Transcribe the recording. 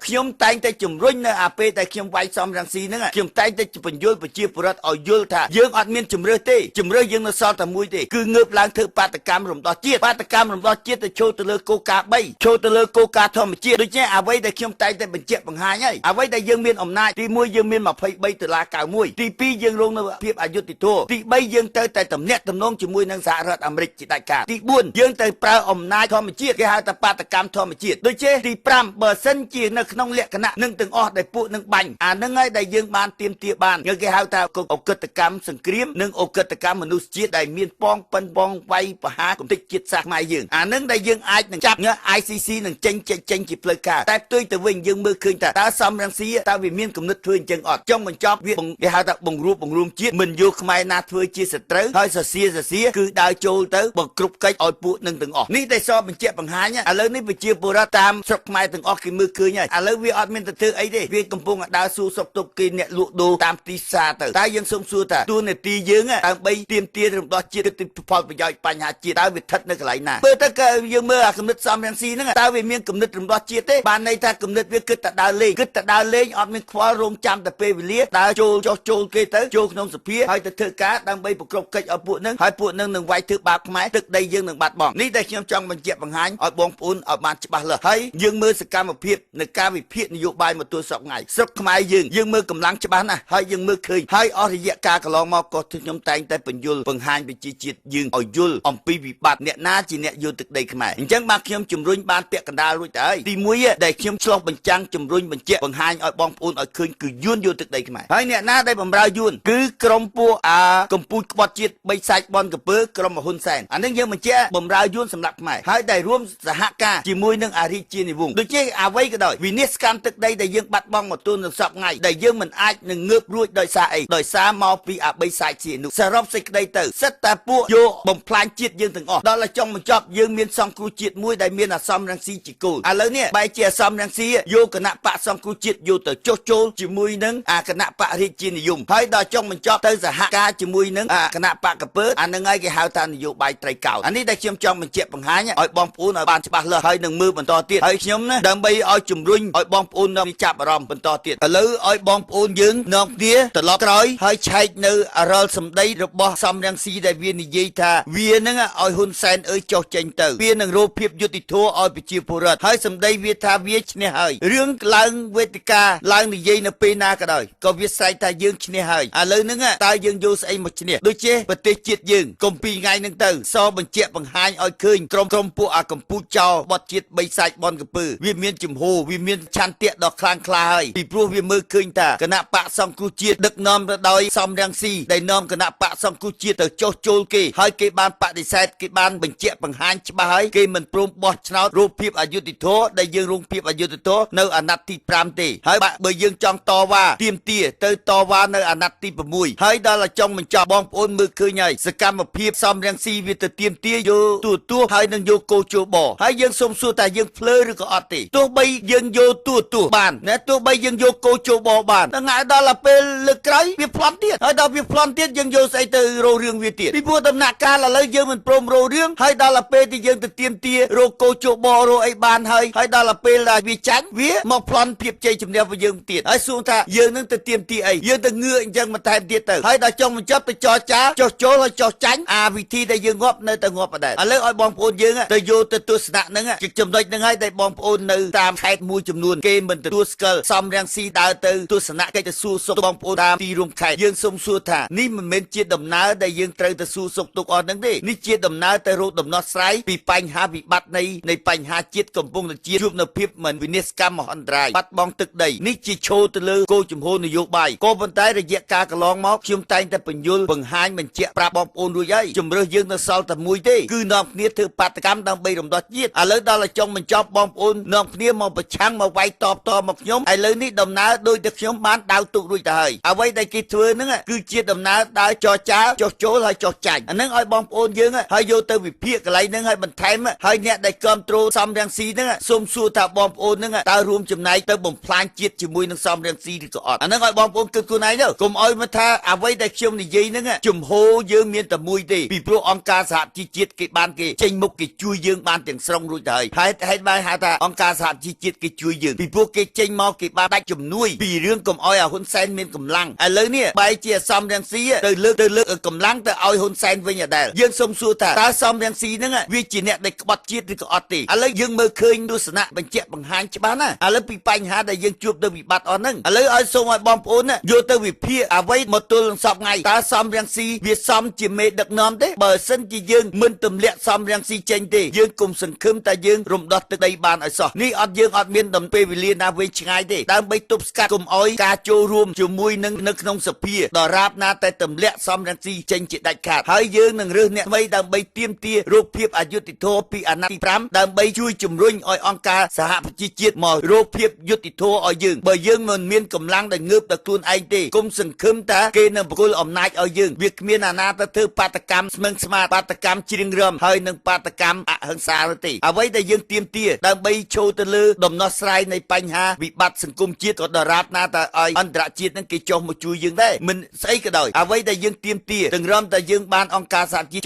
ខ្ញុំតែងតែជំរុញនៅអាពេលតែខ្ញុំវាយសំរងស៊ីហ្នឹងខ្ញុំតែងតែបញ្យល់ប្រជាពលរដ្ឋឲ្យយល់ថាយើងអត់មានជំរឿសទេជំរឿសយើងនៅសល់តែមួយទេគឺងើបឡើងធ្វើបាតកម្មរំដោះជាតិបាតកម្មរំដោះជាតិទៅចូលទៅលើគោលការណ៍3ចូលទៅលើគោលការណ៍ធម្មជាតិដូច្នេះអ្វីដែលខ្ញុំតែងតែបញ្ជាក់បង្ហាញហើយអ្វីដែលយើងមានអំណាចទី1យើងមាន$23.91ទី2យើងរងនៅភាពអយុត្តិធម៌ទី3យើងទៅតែទំនាក់ទំនងជាមួយនឹងសហរដ្ឋអាមេរិកជាដាច់ខាតទី4យើងទៅប្រើអំណាចធម្មជាតិគេហៅថាបាតកម្មធម្មជាតិដូចជាទី5បើសិនជានៅក្នុងលក្ខណៈនឹងទាំងអស់ដែលពួកនឹងបាញ់អានឹងហើយដែលយើងបានទៀមទាបានគេហៅថាអក្រិតកម្មសង្គ្រាមនិងអក្រិតកម្មមនុស្សជាតិដែលមានប៉ងប៉ិនបងវាយប្រហារគំនិតជាតិសាសន៍ខ្មែរយើងអានឹងដែលយើងអាចនឹងចាប់ ICC នឹងចេញជាផ្លូវការតែផ្ទុយទៅវិញយើងមើលឃើញថាតើសំរងស៊ីតើវាមានគំនិតធ្វើអញ្ចឹងអត់ចង់បញ្ចប់វាគេហៅថាបង្រួមជាតិមិនយកខ្មែរណាធ្វើជាសត្រូវហើយសសៀគឺដើរចូលទៅបង្គ្រប់កិច្ចឲ្យពួកនឹងទាំងអស់នេះតែសបញ្ជាក់បង្ហាញឥឡូវនេះប្រជាពលរដ្ឋតាមស្រុកខ្មែរទាំងអស់គេមើលឃើញហើយឥឡូវវាអត់មានទៅធ្វើអីទេវាកំពុងដើរសួរសុខទុក្ខគេអ្នកលក់ដូរតាមទីផ្សារទៅតែយើងសូមសួរថាទួលនីតិយើងដើម្បីទាមទាររំដោះជាតិទិដ្ឋផលប្រយោជន៍បញ្ហាជាតិតើវាស្ថិតនៅកន្លែងណាមើលទៅយើងមើលអាគំនិតសំរងស៊ីហ្នឹងតើវាមានគំនិតរំដោះជាតិទេបានន័យថាគំនិតវាគិតតែដើរលេងអត់មានខ្វល់រងចាំតែពេលវេលាដើរចូលគេទៅចូលក្នុងសភាហើយទៅធ្វើការដើម្បីប្រកបកិច្ចឲ្យពួកនឹងហើយពួកនឹងនឹងវាយធ្វើបាបខ្មែរទឹកដីយើងនឹងបាត់បង់នេះដែលខ្ញុំចង់បញ្ជាក់បង្ហាញឲ្យបងប្អូនឲ្យបានច្បាស់លាស់ហើយយើងមើលសកម្មភាពនៃការវិភាគនយោបាយមកទល់សពថ្ងៃស្រុកខ្មែរយើងមើលកម្លាំងច្បាស់ណាស់ហើយយើងមើលឃើញហើយអស់រយៈកាលកន្លងមកក៏ខ្ញុំតែងតែបញ្យល់បង្ហាញប្រជាជាតិយើងឲ្យយល់អំពីវិបត្តិអ្នកណាជាអ្នកយល់ទឹកដីខ្មែរអញ្ចឹងបាទខ្ញុំជំរុញបានពាក់កណ្ដាលរួចទៅហើយទី1ដែលខ្ញុំឆ្លោះបញ្ចាំងជំរុញបញ្ជាក់បង្ហាញឲ្យបងប្អូនឲ្យឃើញគឺយួនយល់ទឹកដីខ្មែរហើយអ្នកណាដែលបំរើយួនគឺក្រុមពួកកម្ពុជាក្បត់ជាតិបីសាច់បនកំពើក្រុមហ៊ុនសែនអានេះយើងបញ្ជាក់បំរើយួនសម្រាប់ខ្មែរហើយដែលរួមសហការជាមួយនឹងអារាជានិវង្សដូចជាអ្វីក៏ដោយវិនិច្ឆ័យកម្មទឹកដីដែលយើងបាត់បង់មកទល់នឹងសពថ្ងៃដែលយើងមិនអាចនឹងងើបរួចដោយសារអីដោយសារមកពីអាបីសាច់ជានោះសរុបសេចក្តីទៅសិតតែពួកយកបំផ្លាញជាតិយើងទាំងអស់ដល់តែចុងបញ្ចប់យើងមានសង្គ្រោះជាតិមួយដែលមានអាសំរងស៊ីជាគោលឥឡូវនេះបែរជាអាសំរងស៊ីយកគណៈបកសង្គ្រោះជាតិយកទៅចុះចូលជាមួយនឹងអាគណៈបករាជានិយមហើយដល់ចុងបញ្ចប់ទៅសហការជាមួយនឹងគណៈបកកពើអានឹងហើយគេហៅថានយោបាយត្រីកោណអានេះដែលខ្ញុំចង់បញ្ជាក់បង្ហាញឲ្យបងប្អូនឲ្យបានច្បាស់លាស់ហើយនឹងមើលបន្តទៀតហើយខ្ញុំណាដើម្បីឲ្យជំរុញឲ្យបងប្អូននាំចាប់អារម្មណ៍បន្តទៀតឥឡូវឲ្យបងប្អូនយើងនាំគ្នាត្រឡប់ក្រោយហើយឆែកនៅរាល់សម្ដីរបស់សំរងស៊ីដែលវានិយាយថាវានឹងឲ្យហ៊ុនសែនអើយចុះចេញទៅវានឹងរោគភាពយុត្តិធម៌ឲ្យប្រជាពលរដ្ឋហើយសម្ដីវាថាវាឈ្នះហើយរឿងឡើងវេទិកាឡើងនិយាយនៅពេលណាក៏ដោយក៏វាស្រែកថាយើងឈ្នះហើយឥឡូវហ្នឹងតើយើងយកស្អីមកឈ្នះដូចជាប្រទេសជាតិយើងកុំពីថ្ងៃហ្នឹងទៅសបញ្ជាក់បង្ហាញឲ្យឃើញក្រុមពួកអាកម្ពុជាចោលបត់ជាតិបីសាច់បនកំពើវាមានជំហរវាមានឆន្ទៈដ៏ខ្លាំងក្លាហើយពីព្រោះវាមើលឃើញថាគណៈបកសង្គ្រោះជាតិដឹកនាំទៅដោយសំរងស៊ីដែលនាំគណៈបកសង្គ្រោះជាតិទៅចុះចូលគេហើយគេបានបដិសេធគេបានបញ្ជាក់បង្ហាញច្បាស់ហើយគេមិនព្រមបោះឆ្នោតរូបភាពអយុត្តិធម៌ដែលយើងរងភាពអយុត្តិធម៌នៅអាណត្តិទី5ទេហើយបើយើងចង់តវ៉ាទាមទារទៅតវ៉ានៅអាណត្តិទី6ហើយដល់ចុងបញ្ចប់បងប្អូនមើលឃើញហើយសកម្មភាពសំរងស៊ីវាទៅទាមទារយកទូហើយនឹងយកកោជបហើយយើងសុំសួរថាយើងភ្លើឬក៏អត់ទេទោះបីយើងយកទូបានណាទោះបីយើងយកកោជបបានថ្ងៃដល់ពេលលើកក្រោយវាប្លន់ទៀតហើយដល់វាប្លន់ទៀតយើងយកស្អីទៅរោរឿងវាទៀតពីព្រោះដំណាក់កាលឥឡូវយើងមិនព្រមរោរឿងហើយដល់ពេលที่យើងទៅទាមទាររោកោជបរោអីបានហើយដល់ពេលដែលវាចាញ់វាមកប្លន់ភាពជ័យជំនះរបស់យើងទៀតហើយសួរថាយើងនឹងទៅទាមទារអីយើងទៅងឿអញ្ចឹងបន្ថែមទៀតទៅហើយដល់ចុងបញ្ចប់ទៅចរចាចុះចូលហើយចុះចាញ់អាវិធីដែលយើងងាប់នៅតែងាប់ដដែលឥឡូវឲ្យបងប្អូនយើងទៅយកទៅទស្សនៈហ្នឹងជាចំណុចហ្នឹងហើយដែលបងប្អូននៅតាមខេត្តមួយចំនួនគេមិនទទួលស្គាល់សំរងស៊ីដើរទៅទស្សនៈកិច្ចទៅសួរសុខបងប្អូនតាមទីរួមខេត្តយើងសូមសួរថានេះមិនមែនជាដំណើរដែលយើងត្រូវទៅសួរសុខទុក្ខអស់ហ្នឹងទេនេះជាដំណើរទៅរកដំណោះស្រាយពីបញ្ហាវិបត្តិនៃបញ្ហាជាតិកំពុងតែជួបនៅភាពមិនវិនិច្ឆ័យកម្មមហន្តរាយបាត់បង់ទឹកដីនេះជាឈោទៅលើគោលជំហរនយោបាយក៏ប៉ុន្តែរយៈកាលកន្លងមកខ្ញុំតែងតែបញ្យល់បង្ហាញបញ្ជាក់ប្រាប់បងប្អូនរួចហើយជំរឿសយើងនៅសល់តែមួយទេគឺនាំគ្នាធ្វើបាតកម្មដើម្បីរំដោះជាតិឥឡូវដល់ចុងបញ្ចប់បងប្អូននាំគ្នាមកប្រឆាំងមកវាយតបមកខ្ញុំឥឡូវនេះដំណើរដោយតែខ្ញុំបានដៅទុករួចទៅហើយអ្វីដែលគេធ្វើហ្នឹងគឺជាដំណើរដើរចរចាចុះចូលហើយចុះចាញ់អាហ្នឹងឲ្យបងប្អូនយើងហើយយកទៅវិភាគកន្លែងហ្នឹងហើយបន្ថែមហើយអ្នកដែលគ្រប់គ្រងសំរងស៊ីហ្នឹងសូមសួរថាបងប្អូនហ្នឹងតើរួមចំណែកទៅបំផ្លាញជាតិជាមួយនឹងសំរងស៊ីឬក៏អត់អាហ្នឹងឲ្យបងប្អូនគិតខ្លួនឯងទៅកុំឲ្យមកថាអ្វីដែលខ្ញុំនិយាយហ្នឹងជំហរយើងមានតែមួយទេពីព្រោះអង្គការសហជីវជាតិគេបានគេចេញមុខគេជួយយើងបានទាំងស្រុងរួចទៅហើយហេតុបានហៅថាអង្គការសហជីវជាតិគេជួយ ជួយយើងពីព្រោះគេចេញមកគេបានដាច់ជំនួយពីរឿងកុំឲ្យហ៊ុនសែនមានកម្លាំងឥឡូវនេះបែរជាសំរងស៊ីទៅលើកកម្លាំងទៅឲ្យហ៊ុនសែនវិញអដែលយើងសូមសួរថាតើសំរងស៊ីហ្នឹងវាជាអ្នកដែលក្បត់ជាតិឬក៏អត់ទេឥឡូវយើងមើលឃើញទស្សនៈបញ្ជាក់បង្ហាញច្បាស់ណាឥឡូវពីបញ្ហាដែលយើងជួបទៅវិបត្តិអស់ហ្នឹងឥឡូវឲ្យសូមឲ្យបងប្អូនយកទៅវិភាគអ្វីមកទល់នឹងសពថ្ងៃតើសំរងស៊ីវាសមជាមេដឹកនាំទេបើសិនជាយើងមិនទម្លាក់សំរងស៊ីចេញទេយើងគុំសង្ឃឹមតែយើងរំដោះទឹកដីបានឲ្យសោះនេះយើងអត់មានដំពេលវេលាណាវែងឆ្ងាយទេដើម្បីទប់ស្កាត់កុំឲ្យការចូលរួមជាមួយនឹងនៅក្នុងសភាដរាបណាតែទម្លាក់សំរងស៊ីចេញជាដាច់ខាតហើយយើងនឹងរើសអ្នកថ្មីដើម្បីទាមទាររកភាពអយុត្តិធម៌ពីអាណត្តិទី5ដើម្បីជួយជំរុញឲ្យអង្គការសហប្រជាជាតិមករកភាពយុត្តិធម៌ឲ្យយើងបើយើងមិនមានកម្លាំងដែលងើបដល់ខ្លួនឯងទេគុំសង្ឃឹមថាគេនឹងបកគលអំណាចឲ្យយើងវាគ្មានអាណាទៅធ្វើបាតកម្មស្មឹងស្មាតបាតកម្មជ្រៀងរំហើយនឹងបាតកម្មអហិង្សាទេអ្វីដែលយើងទាមទារដើម្បីចូលទៅលើដំណោះស្រាយនៃបញ្ហាវិបត្តិសង្គមជាតិក៏ដរាបណាតែឲ្យអន្តរជាតិនឹងគេចុះមកជួយយើងដែរមិនស្អីក៏ដោយអ្វីដែលយើងទាមទារទាំងរំតែយើងបានអង្គការសហជីវ